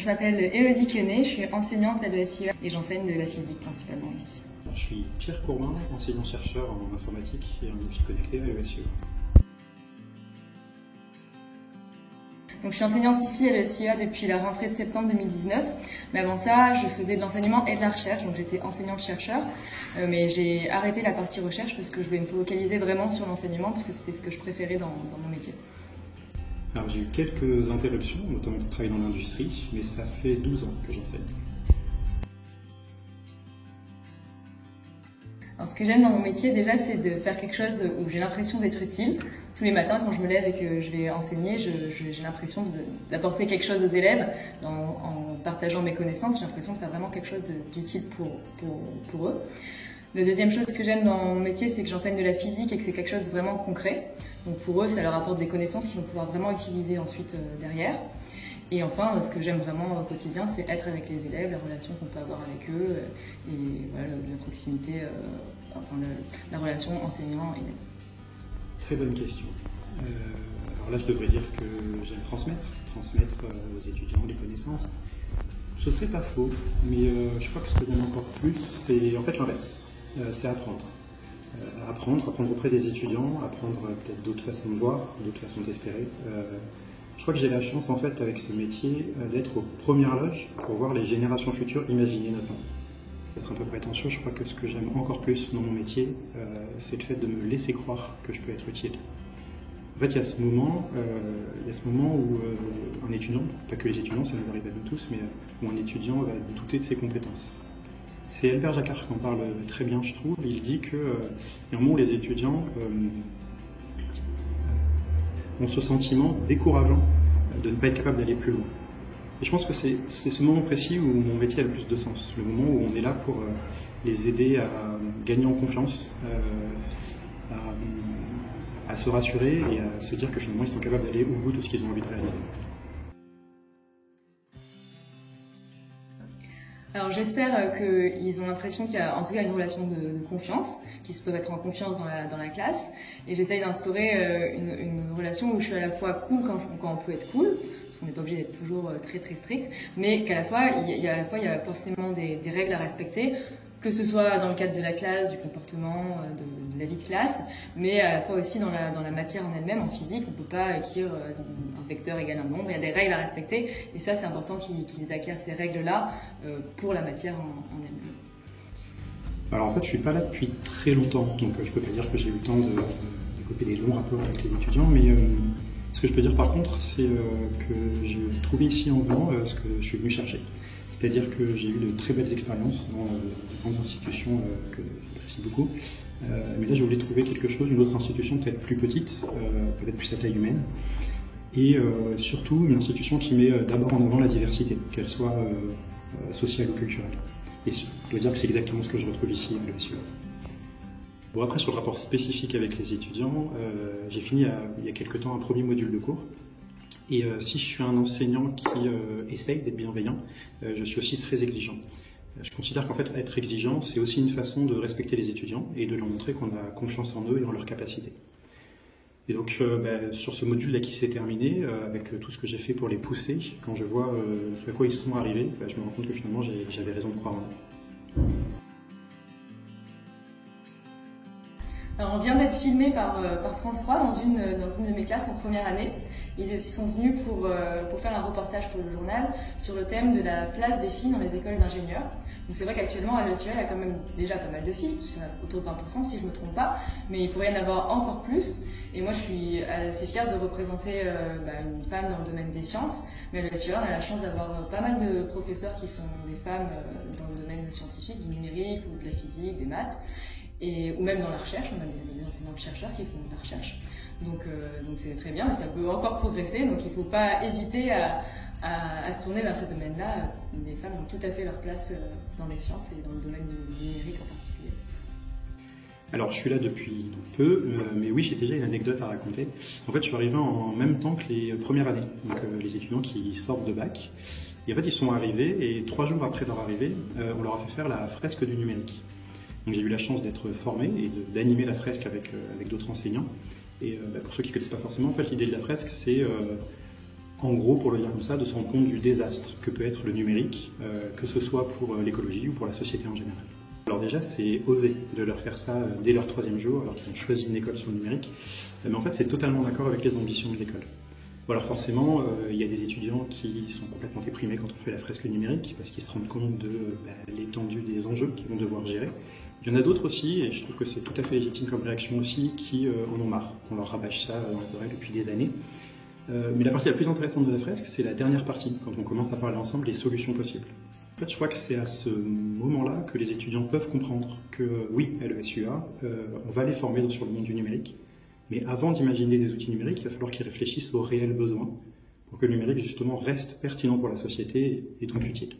m'appelle Élodie Quenet, je suis enseignante à l'ESIEA et j'enseigne de la physique principalement ici. Je suis Pierre Courbin, enseignant-chercheur en informatique et en objets connectés à l'ESIEA. Donc, je suis enseignante ici à l'ESIEA depuis la rentrée de septembre 2019. Mais avant ça, je faisais de l'enseignement et de la recherche, donc j'étais enseignante-chercheur. Mais j'ai arrêté la partie recherche parce que je voulais me focaliser vraiment sur l'enseignement parce que c'était ce que je préférais dans mon métier. Alors j'ai eu quelques interruptions, notamment pour travailler dans l'industrie, mais ça fait 12 ans que j'enseigne. Alors, ce que j'aime dans mon métier déjà, c'est de faire quelque chose où j'ai l'impression d'être utile. Tous les matins, quand je me lève et que je vais enseigner, j'ai l'impression d'apporter quelque chose aux élèves en partageant mes connaissances. J'ai l'impression de faire vraiment quelque chose d'utile pour eux. La deuxième chose que j'aime dans mon métier, c'est que j'enseigne de la physique et que c'est quelque chose de vraiment concret. Donc pour eux, ça leur apporte des connaissances qu'ils vont pouvoir vraiment utiliser ensuite derrière. Et enfin, ce que j'aime vraiment au quotidien, c'est être avec les élèves, la relation qu'on peut avoir avec eux et voilà, la proximité, la relation enseignant-élève. Très bonne question. Alors là, je devrais dire que j'aime transmettre aux étudiants les connaissances. Ce serait pas faux, mais je crois que ce que j'aime encore plus, c'est en fait l'inverse. C'est apprendre. Apprendre auprès des étudiants, apprendre peut-être d'autres façons de voir, d'autres façons d'espérer. Je crois que j'ai la chance, en fait, avec ce métier, d'être aux premières loges pour voir les générations futures imaginer notre monde. Pour être un peu prétentieux, je crois que ce que j'aime encore plus dans mon métier, c'est le fait de me laisser croire que je peux être utile. En fait, il y a ce moment où un étudiant, pas que les étudiants, ça nous arrive à nous tous, mais où un étudiant va douter de ses compétences. C'est Albert Jacquard qui en parle très bien, je trouve. Il dit qu'il y a un moment où les étudiants ont ce sentiment décourageant de ne pas être capable d'aller plus loin. Et je pense que c'est ce moment précis où mon métier a le plus de sens, le moment où on est là pour les aider à gagner en confiance, à se rassurer et à se dire que finalement ils sont capables d'aller au bout de ce qu'ils ont envie de réaliser. Alors j'espère qu'ils ont l'impression qu'il y a en tout cas une relation de confiance, qu'ils se peuvent être en confiance dans la classe. Et j'essaye d'instaurer une relation où je suis à la fois cool quand on peut être cool, parce qu'on n'est pas obligé d'être toujours très très strict, mais qu'à la fois il y a forcément des règles à respecter, que ce soit dans le cadre de la classe, du comportement, de la vie de classe, mais à la fois aussi dans la matière en elle-même, en physique. On ne peut pas écrire un vecteur égale un nombre, il y a des règles à respecter, et ça c'est important qu'ils acquièrent ces règles-là pour la matière en elle-même. Alors en fait je suis pas là depuis très longtemps, donc je peux pas dire que j'ai eu le temps de développer des longs rapports avec les étudiants, mais ce que je peux dire par contre, c'est que j'ai trouvé ici en venant ce que je suis venu chercher. C'est-à-dire que j'ai eu de très belles expériences dans de grandes institutions que j'apprécie beaucoup. Mais là, je voulais trouver quelque chose, une autre institution peut-être plus petite, peut-être plus à taille humaine. Et surtout, une institution qui met d'abord en avant la diversité, qu'elle soit sociale ou culturelle. Et je dois dire que c'est exactement ce que je retrouve ici à l'ESIEA. Bon, après, sur le rapport spécifique avec les étudiants, j'ai fini il y a quelque temps un premier module de cours. Et si je suis un enseignant qui essaye d'être bienveillant, je suis aussi très exigeant. Je considère qu'en fait, être exigeant, c'est aussi une façon de respecter les étudiants et de leur montrer qu'on a confiance en eux et en leurs capacités. Et donc, sur ce module-là qui s'est terminé, avec tout ce que j'ai fait pour les pousser, quand je vois ce à quoi ils sont arrivés, je me rends compte que finalement, j'avais raison de croire en eux. Alors, on vient d'être filmé par France 3 dans une de mes classes en première année. Ils sont venus pour faire un reportage pour le journal sur le thème de la place des filles dans les écoles d'ingénieurs. Donc c'est vrai qu'actuellement à l'ESIEA, il y a quand même déjà pas mal de filles, parce qu'il y en a autour de 20% si je ne me trompe pas, mais il pourrait y en avoir encore plus. Et moi je suis assez fière de représenter une femme dans le domaine des sciences, mais à l'ESIEA on a la chance d'avoir pas mal de professeurs qui sont des femmes dans le domaine scientifique, du numérique ou de la physique, des maths. Ou même dans la recherche, on a des enseignants-chercheurs qui font de la recherche. Donc c'est très bien, mais ça peut encore progresser, donc il ne faut pas hésiter à se tourner vers ce domaine-là. Les femmes ont tout à fait leur place dans les sciences et dans le domaine du numérique en particulier. Alors je suis là depuis peu, mais oui, j'ai déjà une anecdote à raconter. En fait, je suis arrivé en même temps que les premières années, donc les étudiants qui sortent de bac. Et en fait, ils sont arrivés, et 3 jours après leur arrivée, on leur a fait faire la fresque du numérique. Donc j'ai eu la chance d'être formé et d'animer la fresque avec d'autres enseignants. Et pour ceux qui ne connaissent pas forcément, en fait, l'idée de la fresque, c'est En gros, pour le dire comme ça, de se rendre compte du désastre que peut être le numérique, que ce soit pour l'écologie ou pour la société en général. Alors déjà, c'est osé de leur faire ça dès leur 3e jour, alors qu'ils ont choisi une école sur le numérique. Mais en fait, c'est totalement d'accord avec les ambitions de l'école. Bon, alors forcément, il y a des étudiants qui sont complètement déprimés quand on fait la fresque numérique, parce qu'ils se rendent compte de l'étendue des enjeux qu'ils vont devoir gérer. Il y en a d'autres aussi, et je trouve que c'est tout à fait légitime comme réaction aussi, qui en ont marre. On leur rabâche ça dans les oreilles depuis des années. Mais la partie la plus intéressante de la fresque, c'est la dernière partie, quand on commence à parler ensemble des solutions possibles. En fait, je crois que c'est à ce moment-là que les étudiants peuvent comprendre que oui, à l'ESUA, on va les former sur le monde du numérique, mais avant d'imaginer des outils numériques, il va falloir qu'ils réfléchissent aux réels besoins pour que le numérique, justement, reste pertinent pour la société et donc utile.